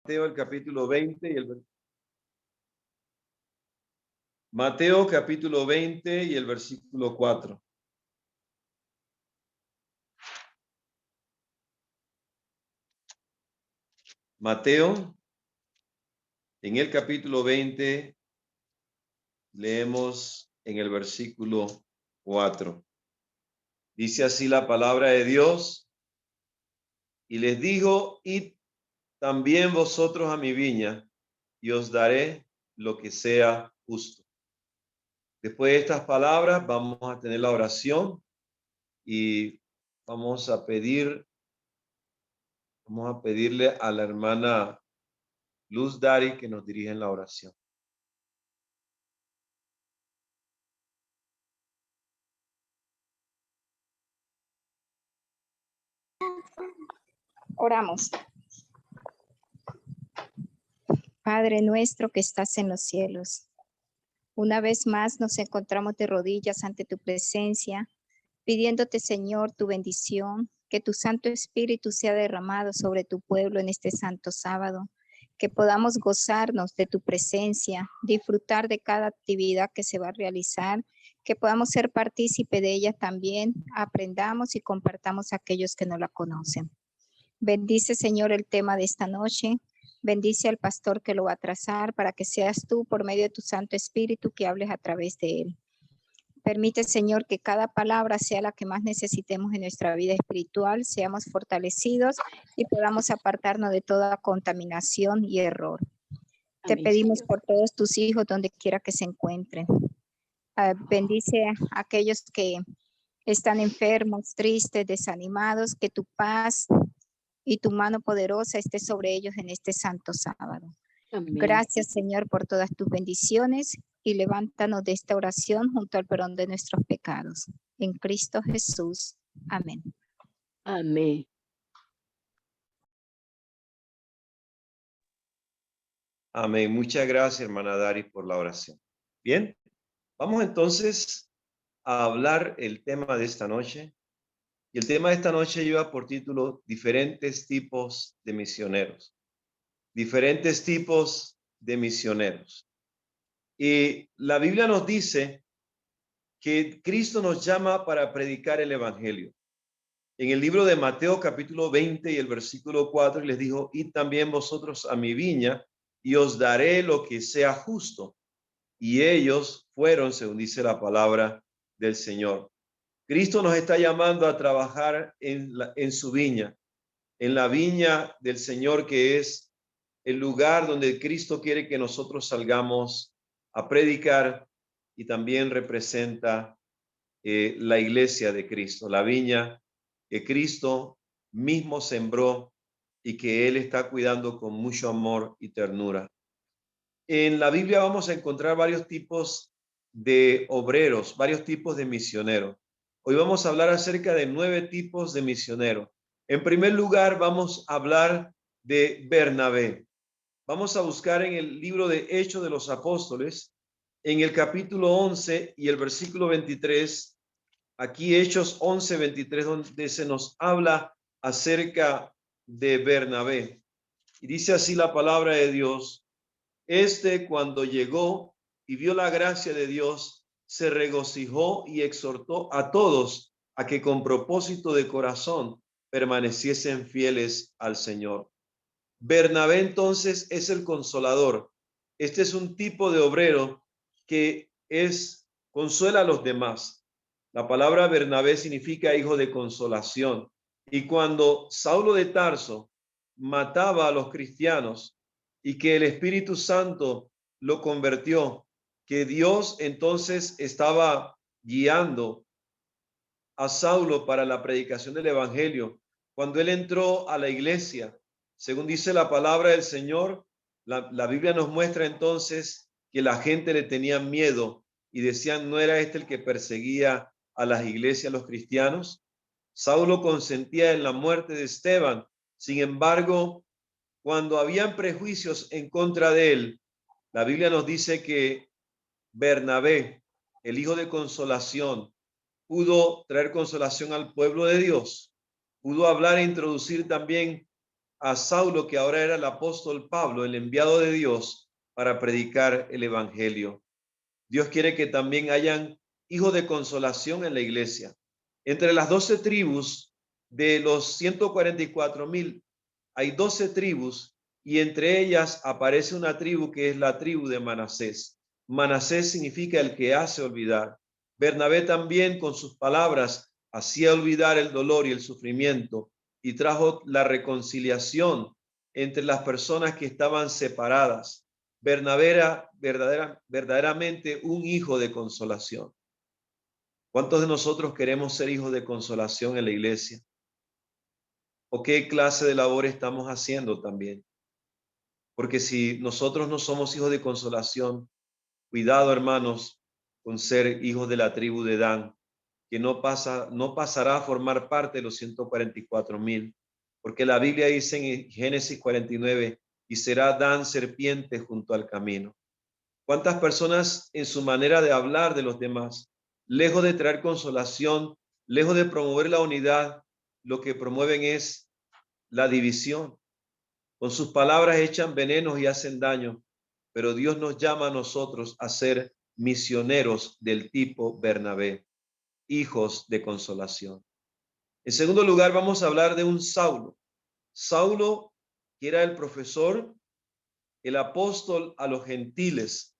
Mateo el capítulo 20 y el Mateo capítulo 20 y el versículo 4. Mateo, en el capítulo 20, leemos en el versículo 4. Dice así la palabra de Dios, y les dijo, id también vosotros a mi viña, y os daré lo que sea justo. Después de estas palabras vamos a tener la oración y vamos a pedirle a la hermana Luz Dari que nos dirija en la oración. Oramos. Padre nuestro que estás en los cielos, una vez más nos encontramos de rodillas ante tu presencia, pidiéndote, Señor, tu bendición, que tu Santo Espíritu sea derramado sobre tu pueblo en este santo sábado, que podamos gozarnos de tu presencia, disfrutar de cada actividad que se va a realizar, que podamos ser partícipe de ella también, aprendamos y compartamos a aquellos que no la conocen. Bendice, Señor, el tema de esta noche. Bendice al pastor que lo va a trazar para que seas tú, por medio de tu Santo Espíritu, que hables a través de él. Permite, Señor, que cada palabra sea la que más necesitemos en nuestra vida espiritual, seamos fortalecidos y podamos apartarnos de toda contaminación y error. Te pedimos por todos tus hijos, donde quiera que se encuentren. Bendice a aquellos que están enfermos, tristes, desanimados, que tu paz y tu mano poderosa esté sobre ellos en este santo sábado. Amén. Gracias, Señor, por todas tus bendiciones y levántanos de esta oración junto al perdón de nuestros pecados. En Cristo Jesús. Amén. Amén. Amén. Muchas gracias, hermana Dari, por la oración. Bien, vamos entonces a hablar el tema de esta noche. Y el tema de esta noche lleva por título diferentes tipos de misioneros. Diferentes tipos de misioneros. Y la Biblia nos dice que Cristo nos llama para predicar el evangelio. En el libro de Mateo capítulo 20 y el versículo 4 les dijo, id también vosotros a mi viña y os daré lo que sea justo. Y ellos fueron, según dice la palabra del Señor. Cristo nos está llamando a trabajar en su viña, en la viña del Señor, que es el lugar donde Cristo quiere que nosotros salgamos a predicar, y también representa la iglesia de Cristo, la viña que Cristo mismo sembró y que Él está cuidando con mucho amor y ternura. En la Biblia vamos a encontrar varios tipos de obreros, varios tipos de misioneros. Hoy vamos a hablar acerca de 9 tipos de misioneros. En primer lugar, vamos a hablar de Bernabé. Vamos a buscar en el libro de Hechos de los Apóstoles, en el capítulo 11 y el versículo 23, aquí Hechos 11, 23, donde se nos habla acerca de Bernabé. Y dice así la palabra de Dios. Cuando llegó y vio la gracia de Dios, se regocijó y exhortó a todos a que con propósito de corazón permaneciesen fieles al Señor. Bernabé entonces es el consolador. Este es un tipo de obrero que consuela a los demás. La palabra Bernabé significa hijo de consolación. Y cuando Saulo de Tarso mataba a los cristianos y que el Espíritu Santo lo convirtió, que Dios entonces estaba guiando a Saulo para la predicación del evangelio, cuando él entró a la iglesia, según dice la palabra del Señor, la Biblia nos muestra entonces que la gente le tenía miedo y decían, ¿no era este el que perseguía a las iglesias, a los cristianos? Saulo consentía en la muerte de Esteban. Sin embargo, cuando habían prejuicios en contra de él, la Biblia nos dice que Bernabé, el hijo de consolación, pudo traer consolación al pueblo de Dios, pudo hablar e introducir también a Saulo, que ahora era el apóstol Pablo, el enviado de Dios para predicar el evangelio. Dios quiere que también hayan hijos de consolación en la iglesia. Entre las 12 tribus de los 144,000 hay 12 tribus y entre ellas aparece una tribu que es la tribu de Manasés. Manasés significa el que hace olvidar. Bernabé también con sus palabras hacía olvidar el dolor y el sufrimiento y trajo la reconciliación entre las personas que estaban separadas. Bernabé era verdaderamente un hijo de consolación. ¿Cuántos de nosotros queremos ser hijos de consolación en la iglesia? ¿O qué clase de labor estamos haciendo también? Porque si nosotros no somos hijos de consolación, cuidado, hermanos, con ser hijos de la tribu de Dan, que no pasará a formar parte de los 144,000, porque la Biblia dice en Génesis 49, y será Dan serpiente junto al camino. ¿Cuántas personas en su manera de hablar de los demás, lejos de traer consolación, lejos de promover la unidad, lo que promueven es la división? Con sus palabras echan venenos y hacen daño, pero Dios nos llama a nosotros a ser misioneros del tipo Bernabé, hijos de consolación. En segundo lugar, vamos a hablar de un Saulo. Saulo, que era el profesor, el apóstol a los gentiles,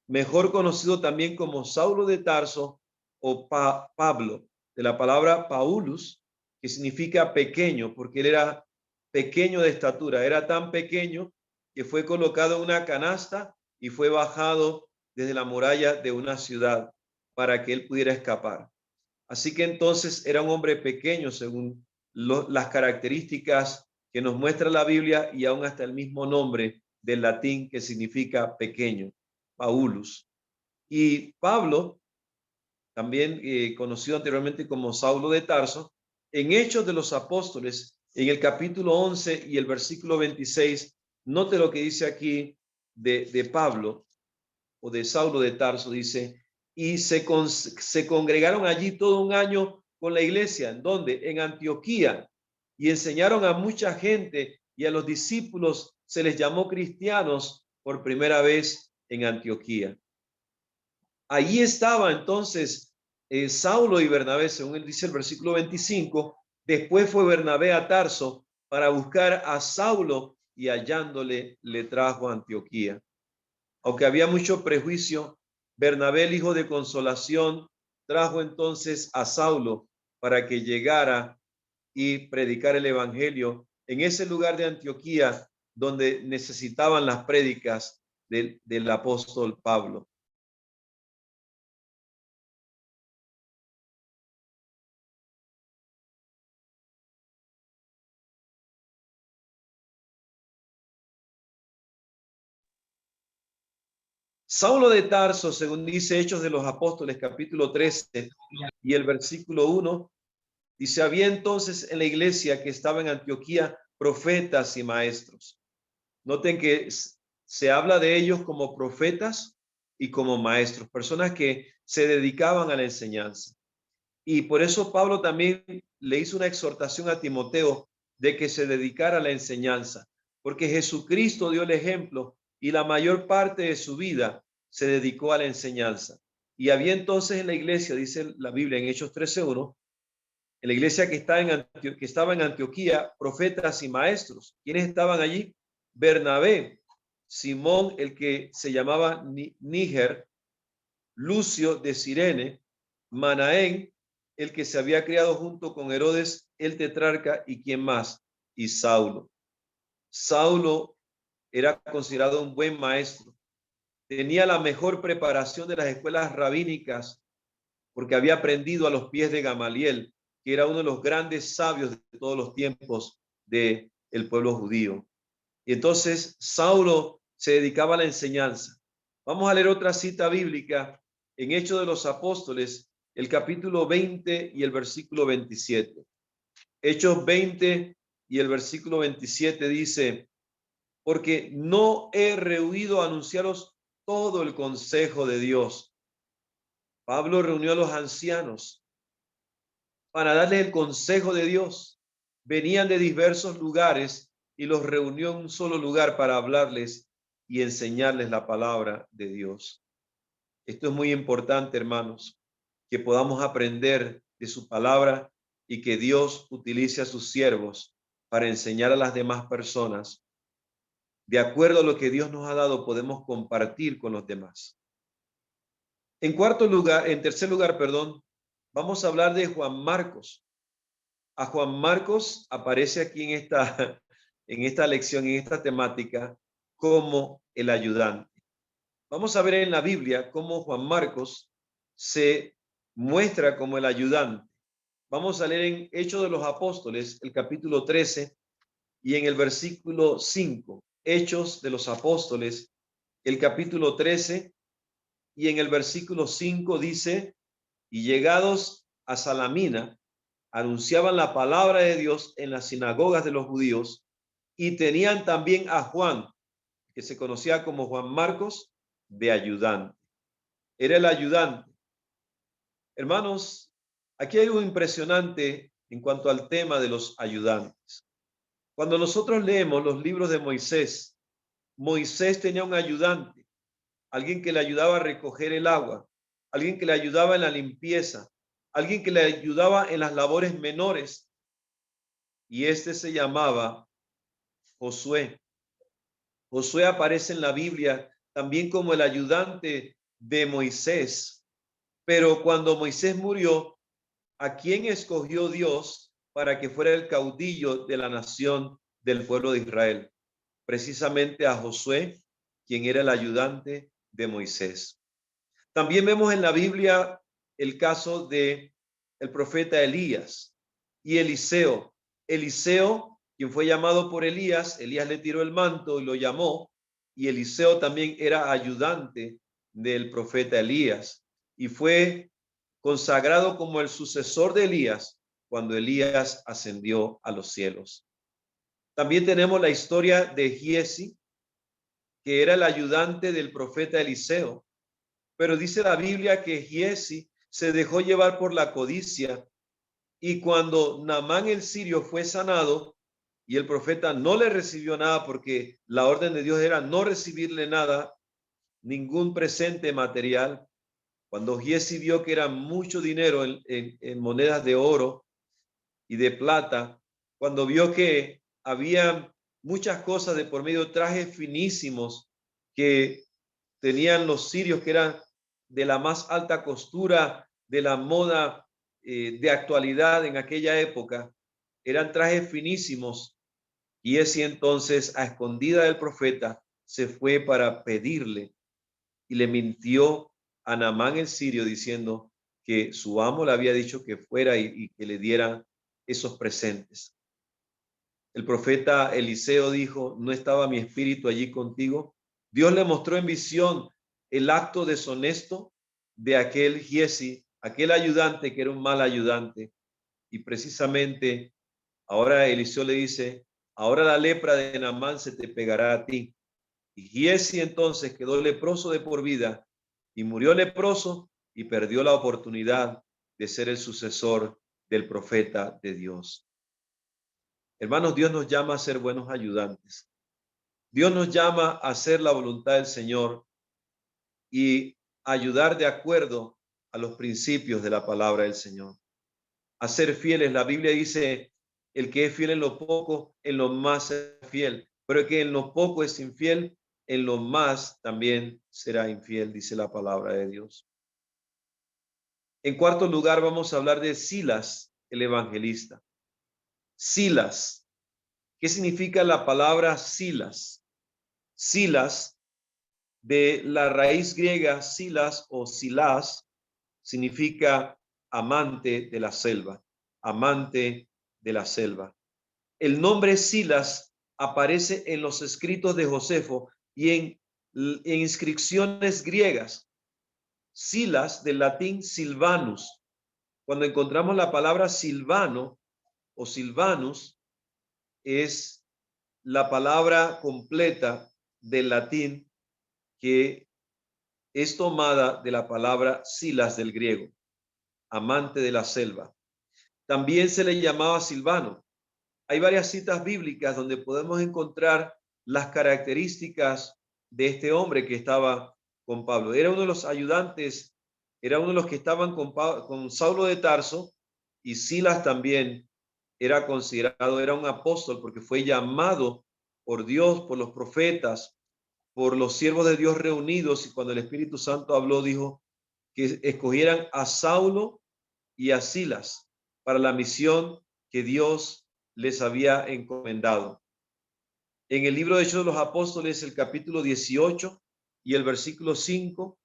mejor conocido también como Saulo de Tarso o Pablo, de la palabra Paulus, que significa pequeño, porque él era pequeño de estatura, era tan pequeño que fue colocado en una canasta y fue bajado desde la muralla de una ciudad para que él pudiera escapar. Así que entonces era un hombre pequeño según las características que nos muestra la Biblia y aún hasta el mismo nombre del latín que significa pequeño, Paulus. Y Pablo, también conocido anteriormente como Saulo de Tarso, en Hechos de los Apóstoles, en el capítulo 11 y el versículo 26, note lo que dice aquí de Pablo o de Saulo de Tarso, dice, y se congregaron allí todo un año con la iglesia, ¿en dónde? En Antioquía, y enseñaron a mucha gente y a los discípulos se les llamó cristianos por primera vez en Antioquía. Allí estaba entonces Saulo y Bernabé, según él dice el versículo 25, después fue Bernabé a Tarso para buscar a Saulo y hallándole le trajo a Antioquía. Aunque había mucho prejuicio, Bernabé, el hijo de consolación, trajo entonces a Saulo para que llegara y predicar el evangelio en ese lugar de Antioquía donde necesitaban las prédicas del apóstol Pablo. Saulo de Tarso, según dice Hechos de los Apóstoles, capítulo 13 y el versículo 1, dice, había entonces en la iglesia que estaba en Antioquía profetas y maestros. Noten que se habla de ellos como profetas y como maestros, personas que se dedicaban a la enseñanza. Y por eso Pablo también le hizo una exhortación a Timoteo de que se dedicara a la enseñanza, porque Jesucristo dio el ejemplo y la mayor parte de su vida se dedicó a la enseñanza. Y había entonces en la iglesia, dice la Biblia en Hechos 13:1, en la iglesia que estaba en Antioquía, profetas y maestros. ¿Quiénes estaban allí? Bernabé, Simón, el que se llamaba Níger, Lucio de Cirene, Manaén, el que se había criado junto con Herodes el tetrarca, y quién más, y Saulo. Saulo era considerado un buen maestro, tenía la mejor preparación de las escuelas rabínicas porque había aprendido a los pies de Gamaliel, que era uno de los grandes sabios de todos los tiempos del pueblo judío. Y entonces Saulo se dedicaba a la enseñanza. Vamos a leer otra cita bíblica en Hechos de los Apóstoles, el capítulo 20 y el versículo 27. Hechos 20 y el versículo 27 dice, porque no he rehuido anunciaros todo el consejo de Dios. Pablo reunió a los ancianos para darles el consejo de Dios. Venían de diversos lugares y los reunió en un solo lugar para hablarles y enseñarles la palabra de Dios. Esto es muy importante, hermanos, que podamos aprender de su palabra y que Dios utilice a sus siervos para enseñar a las demás personas. De acuerdo a lo que Dios nos ha dado, podemos compartir con los demás. En tercer lugar, perdón, vamos a hablar de Juan Marcos. A Juan Marcos aparece aquí en esta lección, en esta temática, como el ayudante. Vamos a ver en la Biblia cómo Juan Marcos se muestra como el ayudante. Vamos a leer en Hechos de los Apóstoles, el capítulo 13, y en el versículo 5. Hechos de los Apóstoles, el capítulo 13, y en el versículo 5 dice, y llegados a Salamina, anunciaban la palabra de Dios en las sinagogas de los judíos, y tenían también a Juan, que se conocía como Juan Marcos, de ayudante. Era el ayudante. Hermanos, aquí hay algo impresionante en cuanto al tema de los ayudantes. Cuando nosotros leemos los libros de Moisés, Moisés tenía un ayudante, alguien que le ayudaba a recoger el agua, alguien que le ayudaba en la limpieza, alguien que le ayudaba en las labores menores, y este se llamaba Josué. Josué aparece en la Biblia también como el ayudante de Moisés, pero cuando Moisés murió, ¿a quién escogió Dios para que fuera el caudillo de la nación del pueblo de Israel? Precisamente a Josué, quien era el ayudante de Moisés. También vemos en la Biblia el caso de el profeta Elías y Eliseo. Eliseo, quien fue llamado por Elías, Elías le tiró el manto y lo llamó, y Eliseo también era ayudante del profeta Elías y fue consagrado como el sucesor de Elías cuando Elías ascendió a los cielos. También tenemos la historia de Giesi, que era el ayudante del profeta Eliseo. Pero dice la Biblia que Giesi se dejó llevar por la codicia, y cuando Naamán el sirio fue sanado y el profeta no le recibió nada, porque la orden de Dios era no recibirle nada, ningún presente material. Cuando Giesi vio que era mucho dinero en monedas de oro y de plata, cuando vio que había muchas cosas de por medio, trajes finísimos que tenían los sirios, que eran de la más alta costura de la moda de actualidad en aquella época, eran trajes finísimos, y ese entonces, a escondida del profeta, se fue para pedirle y le mintió a Naamán el sirio diciendo que su amo le había dicho que fuera y que le diera esos presentes. El profeta Eliseo dijo, ¿no estaba mi espíritu allí contigo? Dios le mostró en visión el acto deshonesto de aquel Giesi, aquel ayudante que era un mal ayudante. Y precisamente ahora Eliseo le dice, ahora la lepra de Naamán se te pegará a ti. Y Giesi entonces quedó leproso de por vida y murió leproso y perdió la oportunidad de ser el sucesor del profeta de Dios. Hermanos, Dios nos llama a ser buenos ayudantes. Dios nos llama a hacer la voluntad del Señor y ayudar de acuerdo a los principios de la palabra del Señor. A ser fieles. La Biblia dice, el que es fiel en lo poco, en lo más es fiel. Pero el que en lo poco es infiel, en lo más también será infiel, dice la palabra de Dios. En cuarto lugar, vamos a hablar de Silas, el evangelista. Silas. ¿Qué significa la palabra Silas? Silas, de la raíz griega Silas o Silas, significa amante de la selva, amante de la selva. El nombre Silas aparece en los escritos de Josefo y en inscripciones griegas. Silas, del latín Silvanus. Cuando encontramos la palabra Silvano o Silvanus, es la palabra completa del latín que es tomada de la palabra Silas del griego, amante de la selva. También se le llamaba Silvano. hay varias citas bíblicas donde podemos encontrar las características de este hombre que estaba con Pablo. Era uno de los ayudantes, era uno de los que estaban con Saulo de Tarso, y Silas también era considerado, era un apóstol porque fue llamado por Dios, por los profetas, por los siervos de Dios reunidos, y cuando el Espíritu Santo habló, dijo que escogieran a Saulo y a Silas para la misión que Dios les había encomendado. En el libro de Hechos de los Apóstoles, el capítulo 18 y el versículo 5,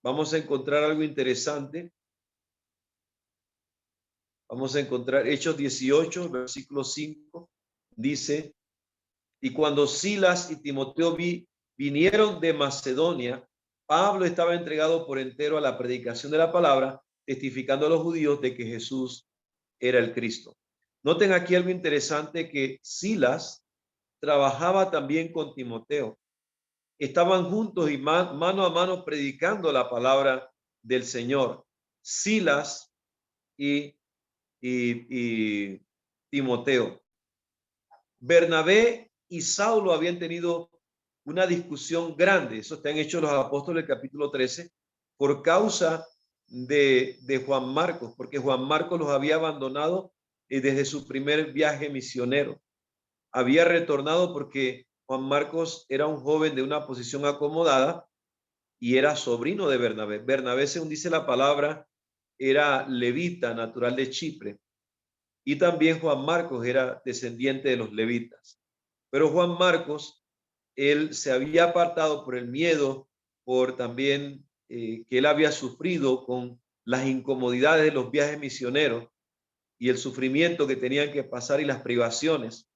vamos a encontrar algo interesante. Vamos a encontrar Hechos 18, versículo 5, dice: y cuando Silas y Timoteo vinieron de Macedonia, Pablo estaba entregado por entero a la predicación de la palabra, testificando a los judíos de que Jesús era el Cristo. Noten aquí algo interesante, que Silas trabajaba también con Timoteo. Estaban juntos y mano a mano predicando la palabra del Señor. Silas y Timoteo. Bernabé y Saulo habían tenido una discusión grande, eso está en Hechos de los Apóstoles, capítulo 13, por causa de Juan Marcos, porque Juan Marcos los había abandonado desde su primer viaje misionero. Había retornado porque Juan Marcos era un joven de una posición acomodada y era sobrino de Bernabé. Bernabé, según dice la palabra, era levita, natural de Chipre. Y también Juan Marcos era descendiente de los levitas. Pero Juan Marcos, él se había apartado por el miedo, por también que él había sufrido con las incomodidades de los viajes misioneros y el sufrimiento que tenían que pasar y las privaciones,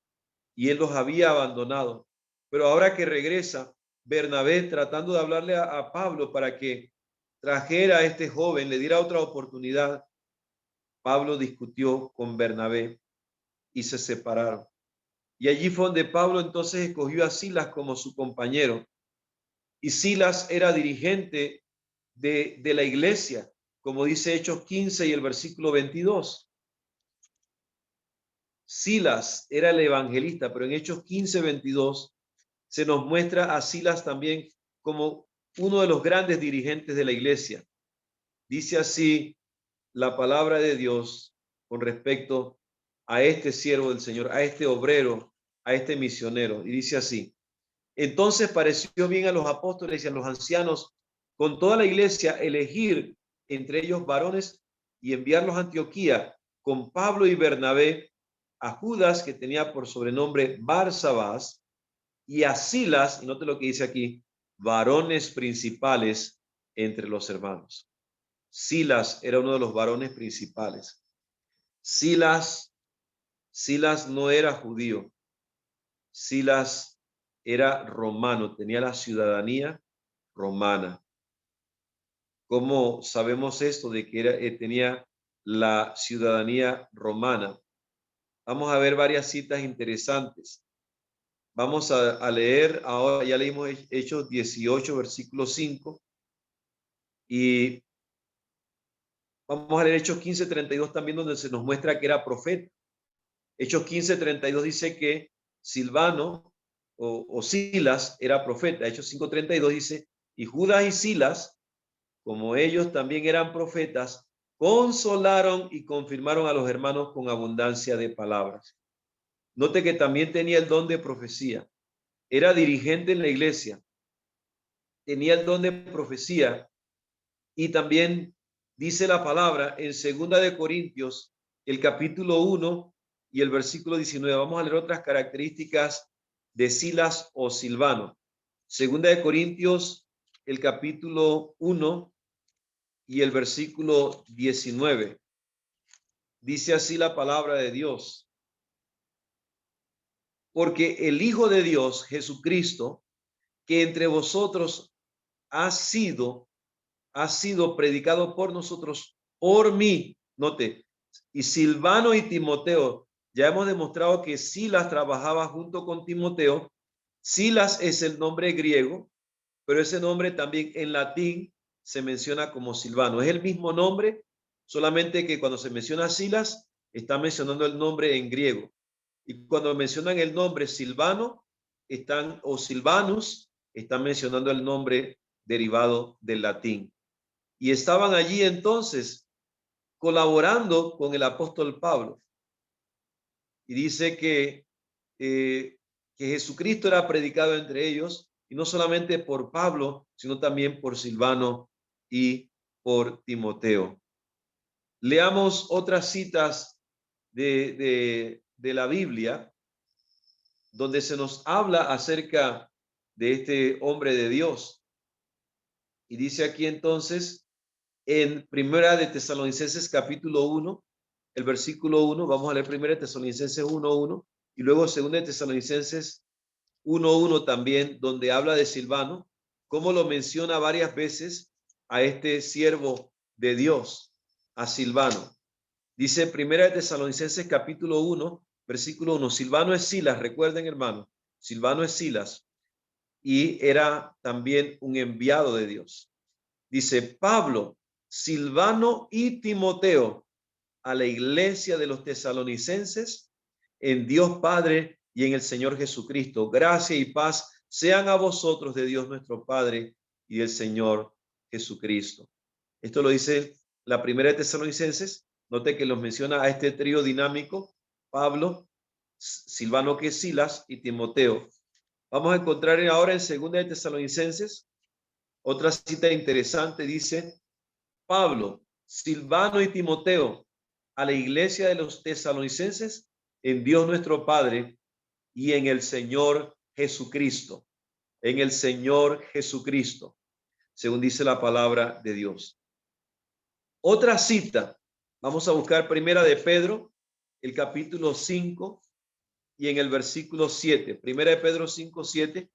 y él los había abandonado. Pero ahora que regresa, Bernabé, tratando de hablarle a Pablo para que trajera a este joven, le diera otra oportunidad, Pablo discutió con Bernabé y se separaron. Y allí fue donde Pablo entonces escogió a Silas como su compañero. Y Silas era dirigente de la iglesia, como dice Hechos 15 y el versículo 22. Silas era el evangelista, pero en Hechos 15, 22 se nos muestra a Silas también como uno de los grandes dirigentes de la iglesia. Dice así la palabra de Dios con respecto a este siervo del Señor, a este obrero, a este misionero. Y dice así: entonces pareció bien a los apóstoles y a los ancianos con toda la iglesia elegir entre ellos varones y enviarlos a Antioquía con Pablo y Bernabé, a Judas, que tenía por sobrenombre Barsabás, y a Silas, y note lo que dice aquí, varones principales entre los hermanos. Silas era uno de los varones principales. Silas no era judío. Silas era romano, tenía la ciudadanía romana. ¿Cómo sabemos esto de que tenía la ciudadanía romana? Vamos a ver varias citas interesantes. Vamos a leer ahora, ya leímos Hechos 18, versículo 5, y vamos a leer Hechos 15, 32 también, donde se nos muestra que era profeta. Hechos 15, 32 dice que Silvano o Silas era profeta. Hechos 5, 32 dice: y Judas y Silas, como ellos también eran profetas, consolaron y confirmaron a los hermanos con abundancia de palabras. Note que también tenía el don de profecía. Era dirigente en la iglesia. Tenía el don de profecía. Y también dice la palabra en 2 Corintios, el capítulo 1 y el versículo 19. Vamos a leer otras características de Silas o Silvano. 2 Corintios, el capítulo 1 y el versículo 19. Dice así la palabra de Dios: porque el Hijo de Dios, Jesucristo, que entre vosotros ha sido predicado por nosotros, por mí. Note, y Silvano y Timoteo, ya hemos demostrado que Silas trabajaba junto con Timoteo. Silas es el nombre griego, pero ese nombre también en latín se menciona como Silvano. Es el mismo nombre, solamente que cuando se menciona Silas, está mencionando el nombre en griego. Y cuando mencionan el nombre Silvano, o Silvanus, están mencionando el nombre derivado del latín. Y estaban allí entonces colaborando con el apóstol Pablo. Y dice que Jesucristo era predicado entre ellos, y no solamente por Pablo, sino también por Silvano y por Timoteo. Leamos otras citas de la Biblia, donde se nos habla acerca de este hombre de Dios. Y dice aquí entonces, en Primera de Tesalonicenses capítulo 1, el versículo 1, vamos a leer Primera de Tesalonicenses 1:1, y luego Segunda de Tesalonicenses 1:1 también, donde habla de Silvano, como lo menciona varias veces a este siervo de Dios, a Silvano. Dice Primera de Tesalonicenses capítulo 1, versículo 1, Silvano es Silas, recuerden hermano, Silvano es Silas, y era también un enviado de Dios. Dice Pablo, Silvano y Timoteo a la iglesia de los tesalonicenses en Dios Padre y en el Señor Jesucristo. Gracia y paz sean a vosotros de Dios nuestro Padre y del Señor Jesucristo. Esto lo dice la Primera de Tesalonicenses. Note que los menciona a este trío dinámico, Pablo, Silvano que es Silas y Timoteo. Vamos a encontrar ahora en Segunda de Tesalonicenses otra cita interesante. Dice Pablo, Silvano y Timoteo a la iglesia de los tesalonicenses en Dios nuestro Padre y en el Señor Jesucristo. En el Señor Jesucristo, según dice la palabra de Dios. Otra cita, vamos a buscar Primera de Pedro, el capítulo 5 y en el versículo 7. Primera de Pedro 5:7,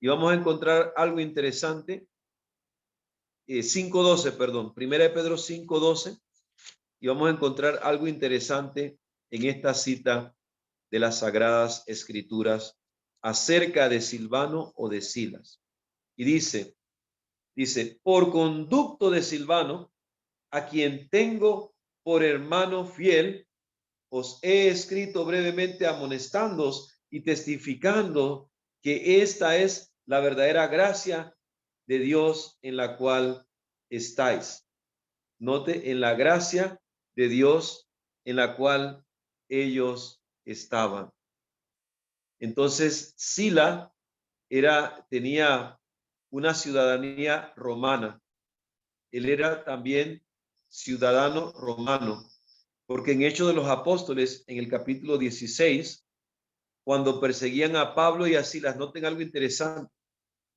y vamos a encontrar algo interesante. 5:12, perdón. Primera de Pedro 5:12, y vamos a encontrar algo interesante en esta cita de las Sagradas Escrituras acerca de Silvano o de Silas. Y dice, por conducto de Silvano, a quien tengo por hermano fiel, os he escrito brevemente amonestándoos y testificando que esta es la verdadera gracia de Dios en la cual estáis. Note, en la gracia de Dios en la cual ellos estaban. Entonces, Sila tenía una ciudadanía romana. Él era también ciudadano romano, porque en Hechos de los Apóstoles, en el capítulo 16, cuando perseguían a Pablo y a Silas, noten algo interesante,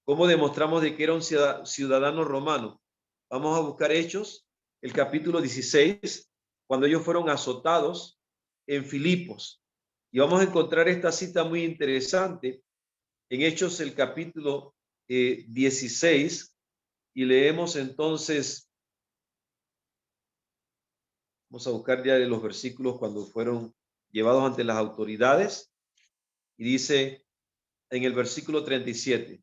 cómo demostramos de que era un ciudadano romano. Vamos a buscar Hechos, el capítulo 16, cuando ellos fueron azotados en Filipos. Y vamos a encontrar esta cita muy interesante en Hechos, el capítulo 16, y leemos entonces, vamos a buscar ya de los versículos cuando fueron llevados ante las autoridades, y dice en el versículo 37,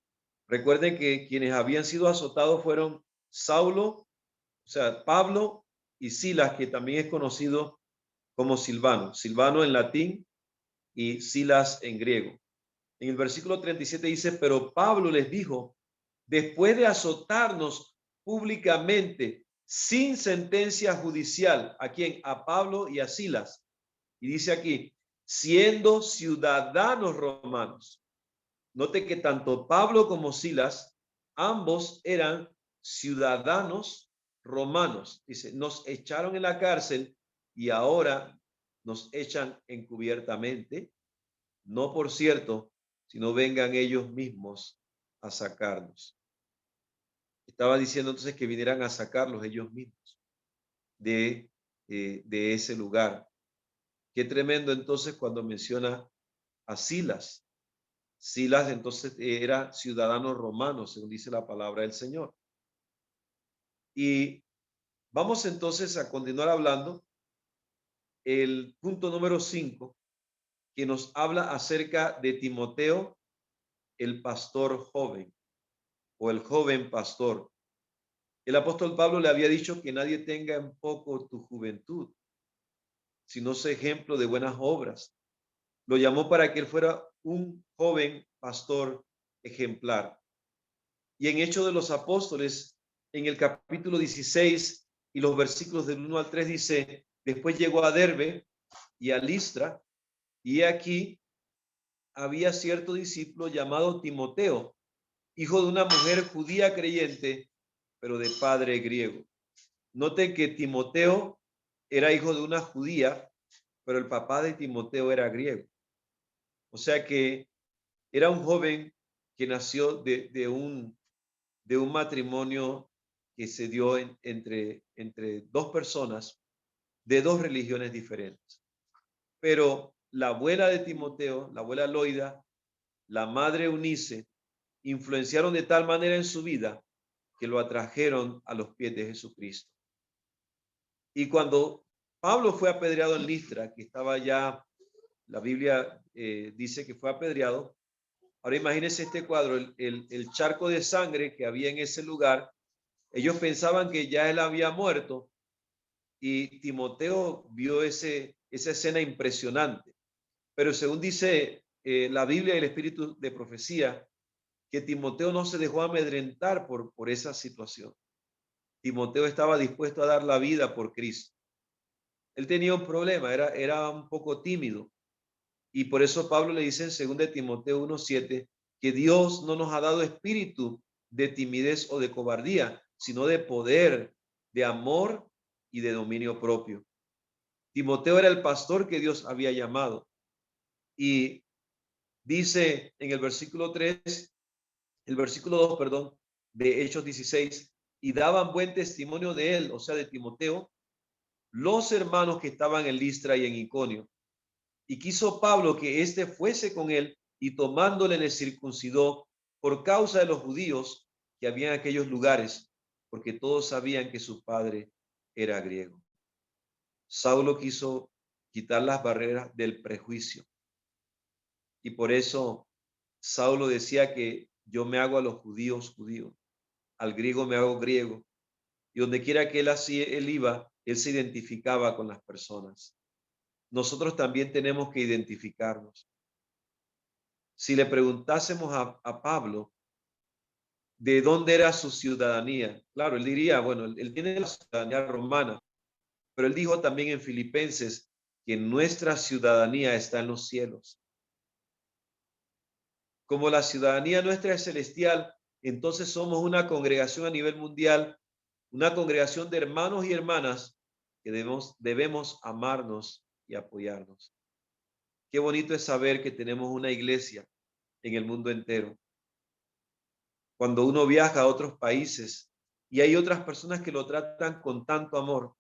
recuerden que quienes habían sido azotados fueron Saulo, o sea, Pablo y Silas, que también es conocido como Silvano. Silvano en latín y Silas en griego. En el versículo 37 dice, pero Pablo les dijo, después de azotarnos públicamente, sin sentencia judicial, ¿a quién? A Pablo y a Silas. Y dice aquí, siendo ciudadanos romanos. Note que tanto Pablo como Silas, ambos eran ciudadanos romanos. Dice, nos echaron en la cárcel y ahora nos echan encubiertamente. No por cierto, sino vengan ellos mismos a sacarnos. Estaba diciendo entonces que vinieran a sacarlos ellos mismos de ese lugar. Qué tremendo entonces cuando menciona a Silas. Silas entonces era ciudadano romano, según dice la palabra del Señor. Y vamos entonces a continuar hablando. El punto número 5, que nos habla acerca de Timoteo, el pastor joven o el joven pastor. El apóstol Pablo le había dicho que nadie tenga en poco tu juventud, sino sé ejemplo de buenas obras. Lo llamó para que él fuera un joven pastor ejemplar. Y en Hechos de los Apóstoles, en el capítulo 16 y los versículos del 1 al 3 dice, después llegó a Derbe y a Listra, y aquí había cierto discípulo llamado Timoteo, hijo de una mujer judía creyente, pero de padre griego. Noten que Timoteo era hijo de una judía, pero el papá de Timoteo era griego. O sea que era un joven que nació de un matrimonio que se dio entre dos personas de dos religiones diferentes. Pero la abuela de Timoteo, la abuela Loida, la madre Eunice, influenciaron de tal manera en su vida que lo atrajeron a los pies de Jesucristo. Y cuando Pablo fue apedreado en Listra, que estaba ya, la Biblia dice que fue apedreado, ahora imagínense este cuadro, el charco de sangre que había en ese lugar, ellos pensaban que ya él había muerto y Timoteo vio esa escena impresionante. Pero según dice la Biblia y el Espíritu de profecía, que Timoteo no se dejó amedrentar por esa situación. Timoteo estaba dispuesto a dar la vida por Cristo. Él tenía un problema, era un poco tímido. Y por eso Pablo le dice en 2 Timoteo 1:7 que Dios no nos ha dado espíritu de timidez o de cobardía, sino de poder, de amor y de dominio propio. Timoteo era el pastor que Dios había llamado. Y dice en el versículo 3, el versículo 2, perdón, de Hechos 16, y daban buen testimonio de él, o sea, de Timoteo, los hermanos que estaban en Listra y en Iconio. Y quiso Pablo que éste fuese con él y tomándole le circuncidó por causa de los judíos que había en aquellos lugares, porque todos sabían que su padre era griego. Saulo quiso quitar las barreras del prejuicio y por eso Saulo decía que yo me hago a los judíos judíos, al griego me hago griego, y donde quiera que él iba, él se identificaba con las personas. Nosotros también tenemos que identificarnos. Si le preguntásemos a Pablo de dónde era su ciudadanía, claro, él diría, bueno, él tiene la ciudadanía romana, pero él dijo también en Filipenses que nuestra ciudadanía está en los cielos. Como la ciudadanía nuestra es celestial, entonces somos una congregación a nivel mundial, una congregación de hermanos y hermanas que debemos amarnos y apoyarnos. Qué bonito es saber que tenemos una iglesia en el mundo entero. Cuando uno viaja a otros países y hay otras personas que lo tratan con tanto amor,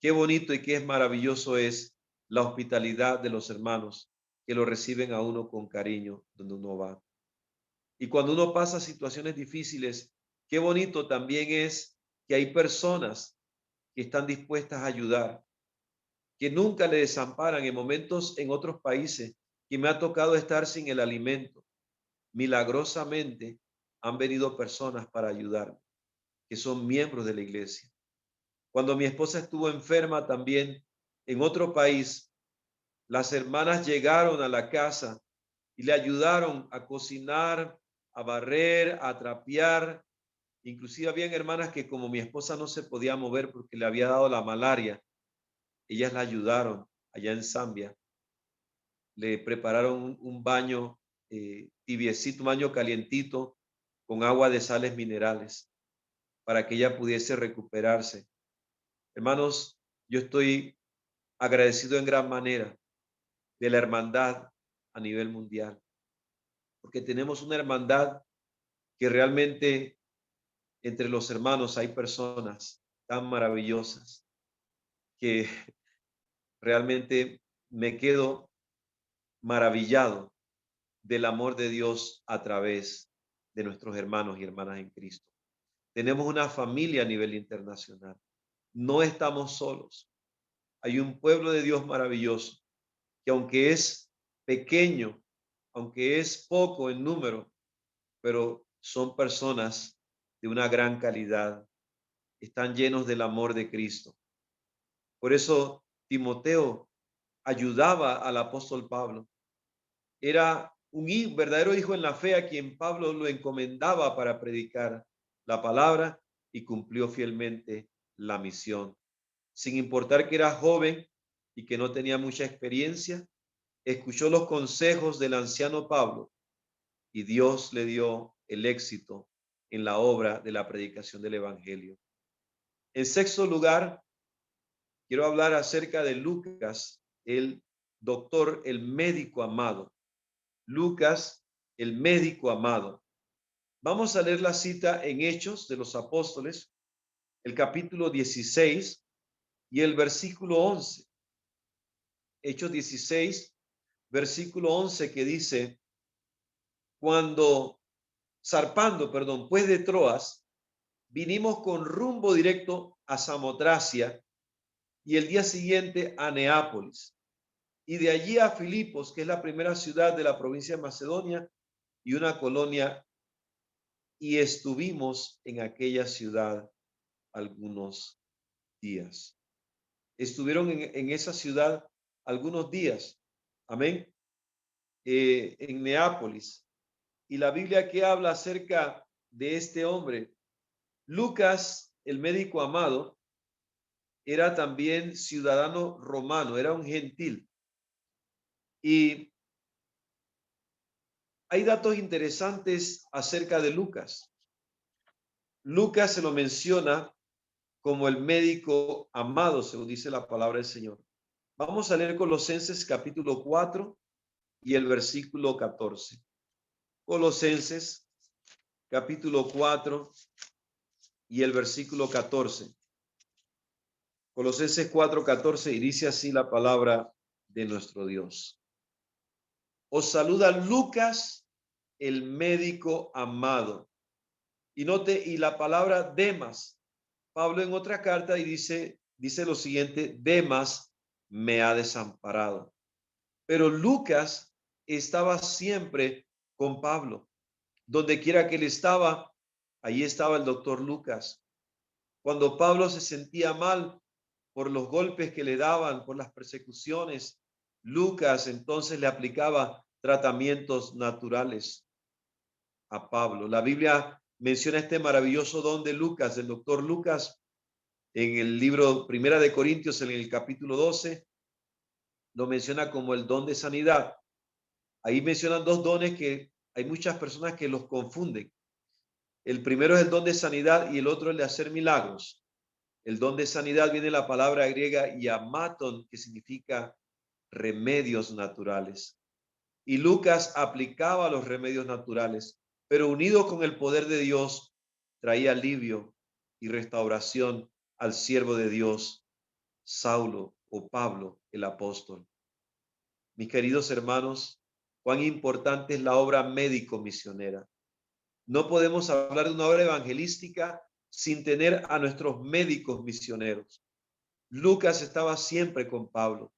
qué bonito y qué maravilloso es la hospitalidad de los hermanos que lo reciben a uno con cariño donde uno va. Y cuando uno pasa situaciones difíciles, qué bonito también es que hay personas que están dispuestas a ayudar, que nunca le desamparan en momentos en otros países que me ha tocado estar sin el alimento. Milagrosamente han venido personas para ayudarme, que son miembros de la iglesia. Cuando mi esposa estuvo enferma también en otro país, las hermanas llegaron a la casa y le ayudaron a cocinar, a barrer, a trapear. Inclusive habían hermanas que como mi esposa no se podía mover porque le había dado la malaria, ellas la ayudaron allá en Zambia. Le prepararon un baño tibiecito, un baño calientito con agua de sales minerales para que ella pudiese recuperarse. Hermanos, yo estoy agradecido en gran manera de la hermandad a nivel mundial, porque tenemos una hermandad que realmente entre los hermanos hay personas tan maravillosas que realmente me quedo maravillado del amor de Dios a través de nuestros hermanos y hermanas en Cristo. Tenemos una familia a nivel internacional. No estamos solos. Hay un pueblo de Dios maravilloso que aunque es pequeño, aunque es poco en número, pero son personas de una gran calidad. Están llenos del amor de Cristo. Por eso Timoteo ayudaba al apóstol Pablo. Era un verdadero hijo en la fe a quien Pablo lo encomendaba para predicar la palabra y cumplió fielmente la misión. Sin importar que era joven y que no tenía mucha experiencia, escuchó los consejos del anciano Pablo y Dios le dio el éxito en la obra de la predicación del evangelio. En sexto lugar, quiero hablar acerca de Lucas, el doctor, el médico amado. Lucas, el médico amado. Vamos a leer la cita en Hechos de los Apóstoles, el capítulo 16 y el versículo 11. Hechos 16, versículo 11, que dice: cuando pues de Troas, vinimos con rumbo directo a Samotracia y el día siguiente a Neápolis y de allí a Filipos, que es la primera ciudad de la provincia de Macedonia y una colonia, y estuvimos en aquella ciudad algunos días. Estuvieron en esa ciudad algunos días. Amén. En Neápolis. Y la Biblia que habla acerca de este hombre, Lucas, el médico amado, era también ciudadano romano, era un gentil. Y hay datos interesantes acerca de Lucas. Lucas se lo menciona como el médico amado, según dice la palabra del Señor. Vamos a leer Colosenses capítulo 4 y el versículo 14. Colosenses capítulo 4 y el versículo 14. Colosenses 4:14, y dice así la palabra de nuestro Dios. Os saluda Lucas, el médico amado. Y note, y la palabra Demas, Pablo en otra carta y dice lo siguiente: Demas me ha desamparado. Pero Lucas estaba siempre con Pablo. Donde quiera que él estaba, allí estaba el doctor Lucas. Cuando Pablo se sentía mal por los golpes que le daban, por las persecuciones, Lucas entonces le aplicaba tratamientos naturales a Pablo. La Biblia menciona este maravilloso don de Lucas, del doctor Lucas, en el libro Primera de Corintios, en el capítulo 12, lo menciona como el don de sanidad. Ahí mencionan dos dones que hay muchas personas que los confunden. El primero es el don de sanidad y el otro el de hacer milagros. El don de sanidad viene de la palabra griega iamaton, que significa remedios naturales. Y Lucas aplicaba los remedios naturales, pero unido con el poder de Dios, traía alivio y restauración al siervo de Dios, Saulo o Pablo, el apóstol. Mis queridos hermanos, cuán importante es la obra médico-misionera. No podemos hablar de una obra evangelística sin tener a nuestros médicos misioneros. Lucas estaba siempre con Pablo.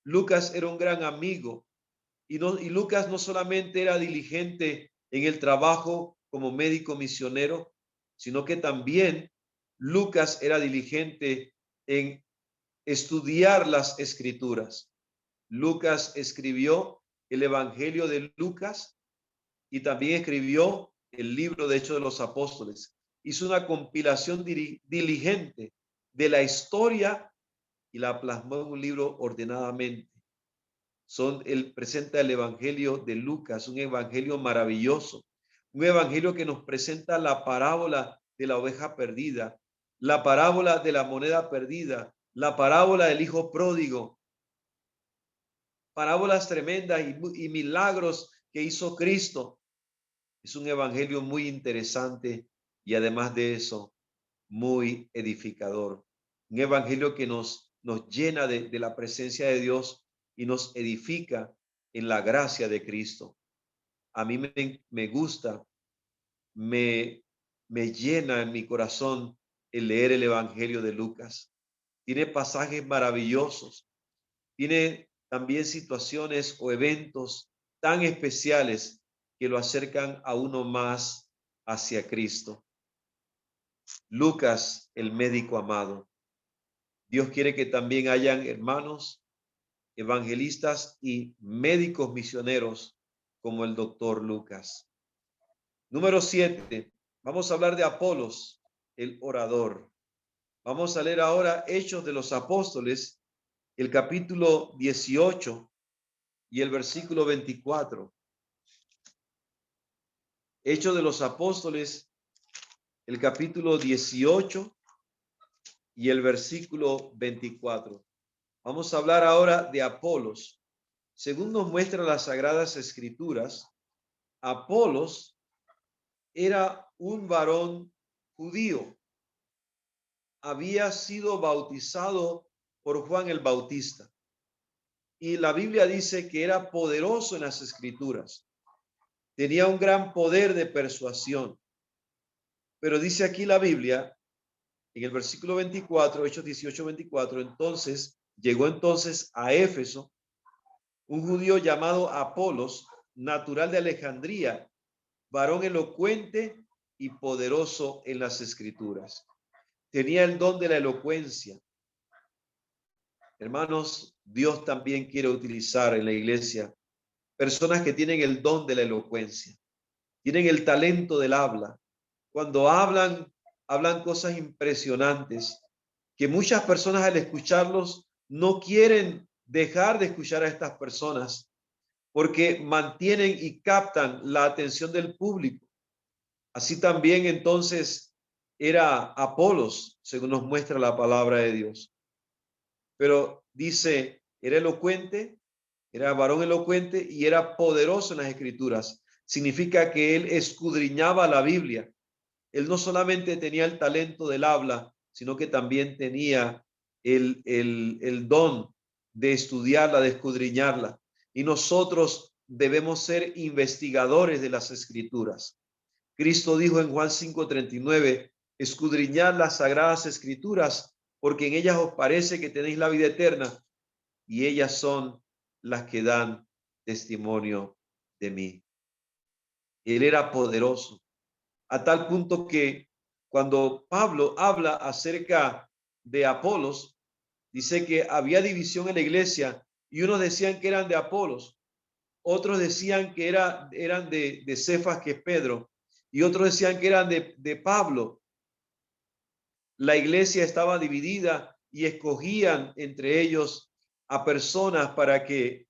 Lucas era un gran amigo y Lucas no solamente era diligente en el trabajo como médico misionero, sino que también Lucas era diligente en estudiar las escrituras. Lucas escribió el Evangelio de Lucas y también escribió el libro de Hechos de los Apóstoles. Hizo una compilación diligente de la historia y la plasmó en un libro ordenadamente. Él presenta el Evangelio de Lucas, un evangelio maravilloso, un evangelio que nos presenta la parábola de la oveja perdida, la parábola de la moneda perdida, la parábola del hijo pródigo, parábolas tremendas y milagros que hizo Cristo. Es un evangelio muy interesante y además de eso, muy edificador. Un evangelio que nos llena de la presencia de Dios y nos edifica en la gracia de Cristo. A mí me gusta, me llena en mi corazón el leer el evangelio de Lucas. Tiene pasajes maravillosos. Tiene también situaciones o eventos tan especiales que lo acercan a uno más hacia Cristo. Lucas, el médico amado. Dios quiere que también hayan hermanos evangelistas y médicos misioneros como el doctor Lucas. Número 7. Vamos a hablar de Apolos, el orador. Vamos a leer ahora Hechos de los Apóstoles, el capítulo 18 y el versículo 24. Hechos de los Apóstoles, el capítulo 18 y el versículo 24. Vamos a hablar ahora de Apolos. Según nos muestran las Sagradas Escrituras, Apolos era un varón judío. Había sido bautizado por Juan el Bautista. Y la Biblia dice que era poderoso en las Escrituras. Tenía un gran poder de persuasión. Pero dice aquí la Biblia, en el versículo 24, Hechos 18, 24, llegó entonces a Éfeso un judío llamado Apolos, natural de Alejandría, varón elocuente y poderoso en las Escrituras. Tenía el don de la elocuencia. Hermanos, Dios también quiere utilizar en la iglesia personas que tienen el don de la elocuencia, tienen el talento del habla. Cuando hablan cosas impresionantes que muchas personas al escucharlos no quieren dejar de escuchar a estas personas porque mantienen y captan la atención del público. Así también entonces era Apolos, según nos muestra la palabra de Dios. Pero dice, era elocuente, era varón elocuente y era poderoso en las Escrituras. Significa que él escudriñaba la Biblia. Él no solamente tenía el talento del habla, sino que también tenía el don de estudiarla, de escudriñarla. Y nosotros debemos ser investigadores de las Escrituras. Cristo dijo en Juan 5:39, escudriñad las sagradas Escrituras, porque en ellas os parece que tenéis la vida eterna, y ellas son las que dan testimonio de mí. Él era poderoso, a tal punto que cuando Pablo habla acerca de Apolos, dice que había división en la iglesia y unos decían que eran de Apolos, otros decían que eran de Cefas, que es Pedro, y otros decían que eran de Pablo. La iglesia estaba dividida y escogían entre ellos a personas para que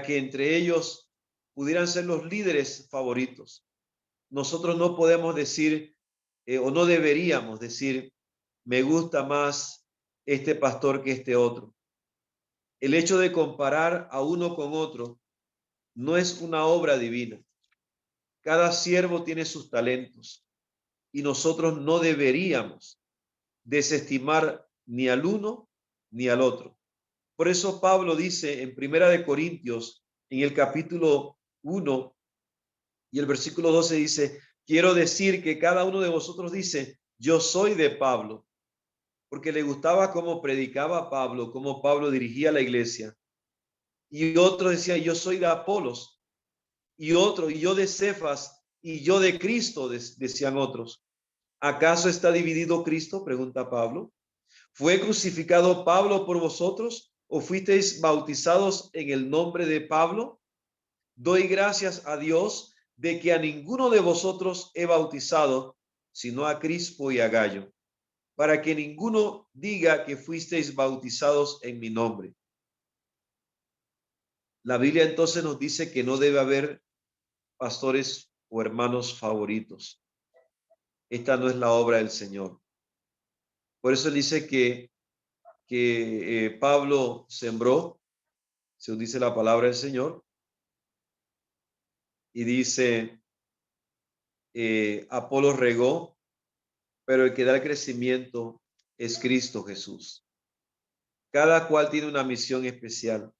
entre ellos pudieran ser los líderes favoritos. Nosotros no podemos decir o no deberíamos decir, me gusta más este pastor que este otro. El hecho de comparar a uno con otro no es una obra divina. Cada siervo tiene sus talentos y nosotros no deberíamos desestimar ni al uno ni al otro. Por eso Pablo dice en Primera de Corintios, en el capítulo 1 y el versículo 12 dice, quiero decir que cada uno de vosotros dice, yo soy de Pablo, porque le gustaba cómo predicaba Pablo, cómo Pablo dirigía la iglesia. Y otro decía, yo soy de Apolos, y otro, y yo de Cefas, y yo de Cristo, decían otros. ¿Acaso está dividido Cristo? Pregunta Pablo. ¿Fue crucificado Pablo por vosotros o fuisteis bautizados en el nombre de Pablo? Doy gracias a Dios de que a ninguno de vosotros he bautizado, sino a Crispo y a Gallo, para que ninguno diga que fuisteis bautizados en mi nombre. La Biblia entonces nos dice que no debe haber pastores o hermanos favoritos. Esta no es la obra del Señor. Por eso dice que Pablo sembró, según dice la palabra del Señor, y dice, Apolo regó, pero el que da el crecimiento es Cristo Jesús. Cada cual tiene una misión especial.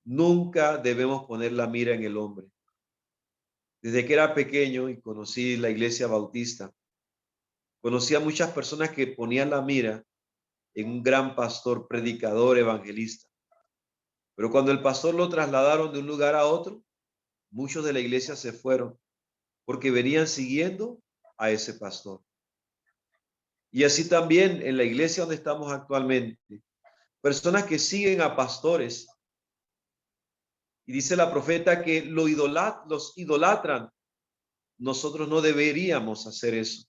Nunca debemos poner la mira en el hombre. Desde que era pequeño y conocí la iglesia bautista, conocí a muchas personas que ponían la mira en un gran pastor, predicador, evangelista. Pero cuando el pastor lo trasladaron de un lugar a otro, muchos de la iglesia se fueron porque venían siguiendo a ese pastor. Y así también en la iglesia donde estamos actualmente, personas que siguen a pastores Y dice la profeta que los idolatran. Nosotros no deberíamos hacer eso.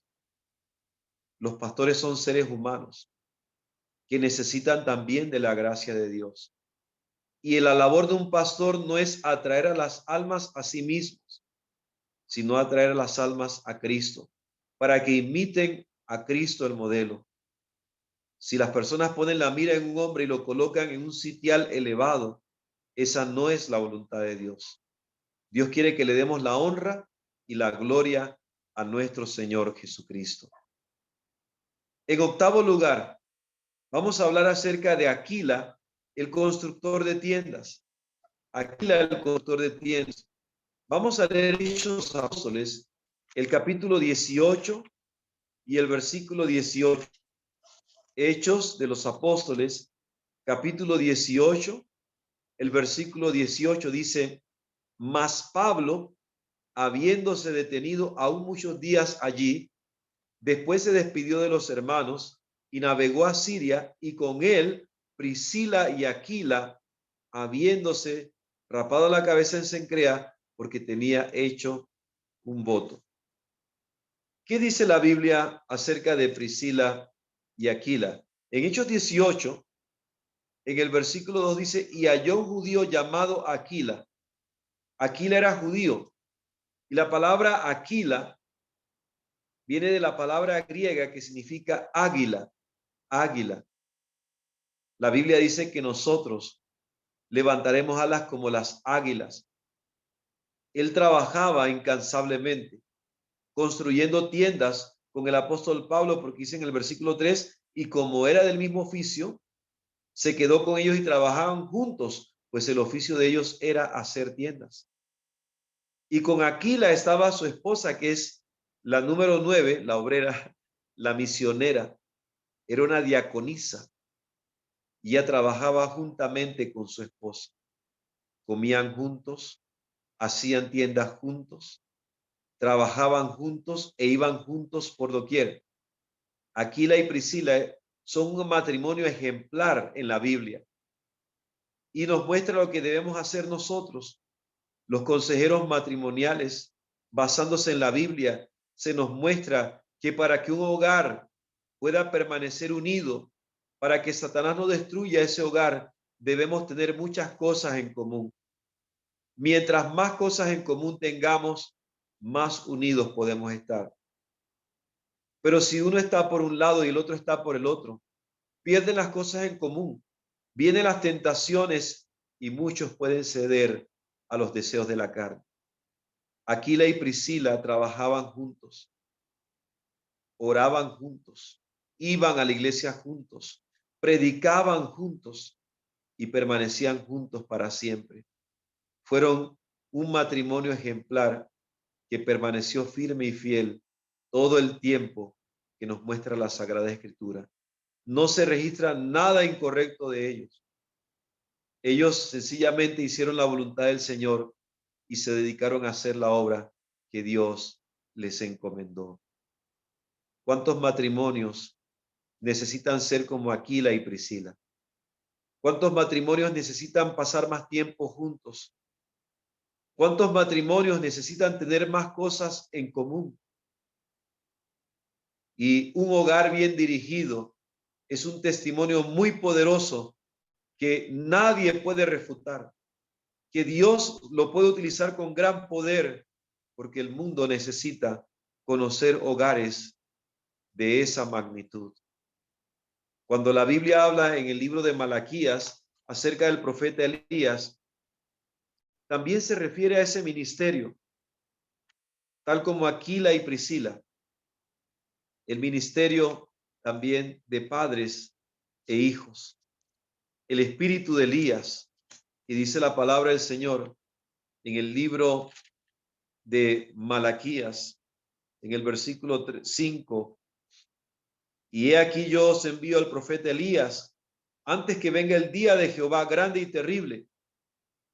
Los pastores son seres humanos que necesitan también de la gracia de Dios. Y la labor de un pastor no es atraer a las almas a sí mismos, sino atraer a las almas a Cristo, para que imiten a Cristo el modelo. Si las personas ponen la mira en un hombre y lo colocan en un sitial elevado, esa no es la voluntad de Dios. Dios quiere que le demos la honra y la gloria a nuestro Señor Jesucristo. En octavo lugar, vamos a hablar acerca de Aquila, el constructor de tiendas. Aquila, el constructor de tiendas. Vamos a leer Hechos de los Apóstoles, el capítulo 18 y el versículo 18. Hechos de los Apóstoles, capítulo 18, el versículo 18 dice: mas Pablo, habiéndose detenido aún muchos días allí, después se despidió de los hermanos y navegó a Siria, y con él Priscila y Aquila, habiéndose rapado la cabeza en Cencrea, porque tenía hecho un voto. ¿Qué dice la Biblia acerca de Priscila y Aquila? En Hechos 18, en el versículo 2 dice: y halló un judío llamado Aquila. Aquila era judío, y la palabra Aquila viene de la palabra griega que significa águila, águila. La Biblia dice que nosotros levantaremos alas como las águilas. Él trabajaba incansablemente, construyendo tiendas con el apóstol Pablo, porque dice en el versículo 3, y como era del mismo oficio, se quedó con ellos y trabajaban juntos, pues el oficio de ellos era hacer tiendas. Y con Aquila estaba su esposa, que es la número 9, la obrera, la misionera, era una diaconisa, y ella trabajaba juntamente con su esposa. Comían juntos, hacían tiendas juntos, trabajaban juntos e iban juntos por doquier. Aquila y Priscila son un matrimonio ejemplar en la Biblia y nos muestra lo que debemos hacer nosotros, los consejeros matrimoniales. Basándose en la Biblia, se nos muestra que para que un hogar pueda permanecer unido, para que Satanás no destruya ese hogar, debemos tener muchas cosas en común. Mientras más cosas en común tengamos, más unidos podemos estar. Pero si uno está por un lado y el otro está por el otro, pierden las cosas en común, vienen las tentaciones y muchos pueden ceder a los deseos de la carne. Aquila y Priscila trabajaban juntos, oraban juntos, iban a la iglesia juntos, predicaban juntos y permanecían juntos para siempre. Fueron un matrimonio ejemplar que permaneció firme y fiel todo el tiempo que nos muestra la Sagrada Escritura. No se registra nada incorrecto de ellos. Ellos sencillamente hicieron la voluntad del Señor y se dedicaron a hacer la obra que Dios les encomendó. ¿Cuántos matrimonios necesitan ser como Aquila y Priscila? ¿Cuántos matrimonios necesitan pasar más tiempo juntos? ¿Cuántos matrimonios necesitan tener más cosas en común? Y un hogar bien dirigido es un testimonio muy poderoso que nadie puede refutar, que Dios lo puede utilizar con gran poder, porque el mundo necesita conocer hogares de esa magnitud. Cuando la Biblia habla en el libro de Malaquías acerca del profeta Elías, también se refiere a ese ministerio, tal como Aquila y Priscila, el ministerio también de padres e hijos, el espíritu de Elías, y dice la palabra del Señor en el libro de Malaquías, en el versículo 5, y he aquí yo os envío al profeta Elías antes que venga el día de Jehová grande y terrible.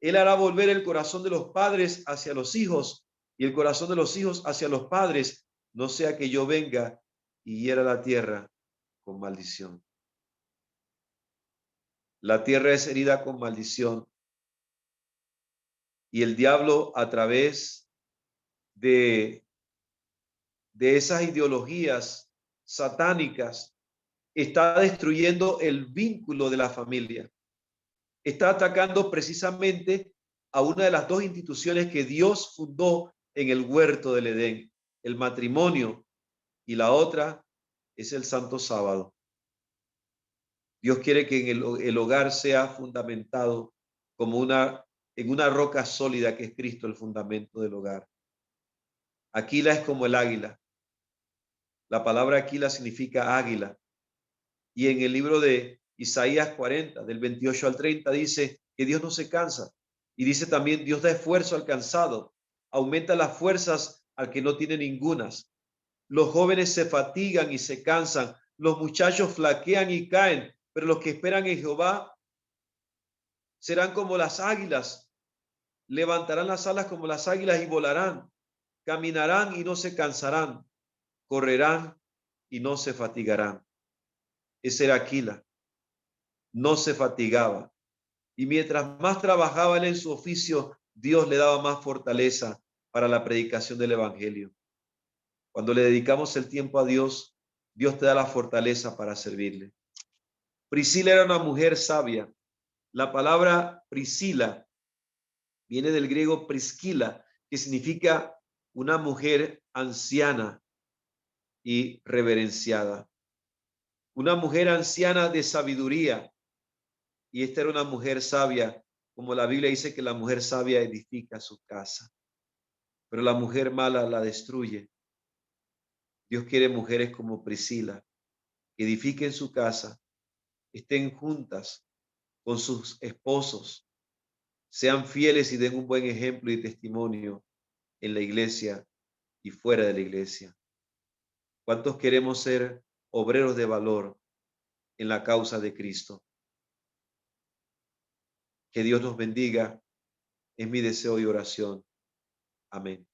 Él hará volver el corazón de los padres hacia los hijos y el corazón de los hijos hacia los padres, no sea que yo venga y hiera la tierra con maldición. La tierra es herida con maldición Y el diablo, a través de esas ideologías satánicas, está destruyendo el vínculo de la familia. Está atacando precisamente a una de las dos instituciones que Dios fundó en el huerto del Edén, el matrimonio, y la otra es el Santo Sábado. Dios quiere que en el hogar sea fundamentado como en una roca sólida que es Cristo, el fundamento del hogar. Aquila es como el águila. La palabra Aquila significa águila. Y en el libro de Isaías 40, del 28 al 30, dice que Dios no se cansa. Y dice también, Dios da esfuerzo al cansado, aumenta las fuerzas al que no tiene ningunas. Los jóvenes se fatigan y se cansan, los muchachos flaquean y caen, pero los que esperan en Jehová serán como las águilas, levantarán las alas como las águilas y volarán, caminarán y no se cansarán, correrán y no se fatigarán. Ese era Aquila, no se fatigaba. Y mientras más trabajaba él en su oficio, Dios le daba más fortaleza para la predicación del evangelio. Cuando le dedicamos el tiempo a Dios, Dios te da la fortaleza para servirle. Priscila era una mujer sabia. La palabra Priscila viene del griego prisquila, que significa una mujer anciana y reverenciada. Una mujer anciana de sabiduría. Y esta era una mujer sabia, como la Biblia dice que la mujer sabia edifica su casa, pero la mujer mala la destruye. Dios quiere mujeres como Priscila, que edifiquen su casa, estén juntas con sus esposos, sean fieles y den un buen ejemplo y testimonio en la iglesia y fuera de la iglesia. ¿Cuántos queremos ser obreros de valor en la causa de Cristo? Que Dios nos bendiga, es mi deseo y oración. Amén.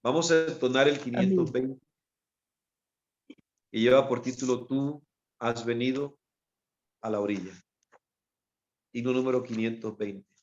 Vamos a entonar el Amén. 520, que lleva por título Tú has venido a la orilla. Himno número 520.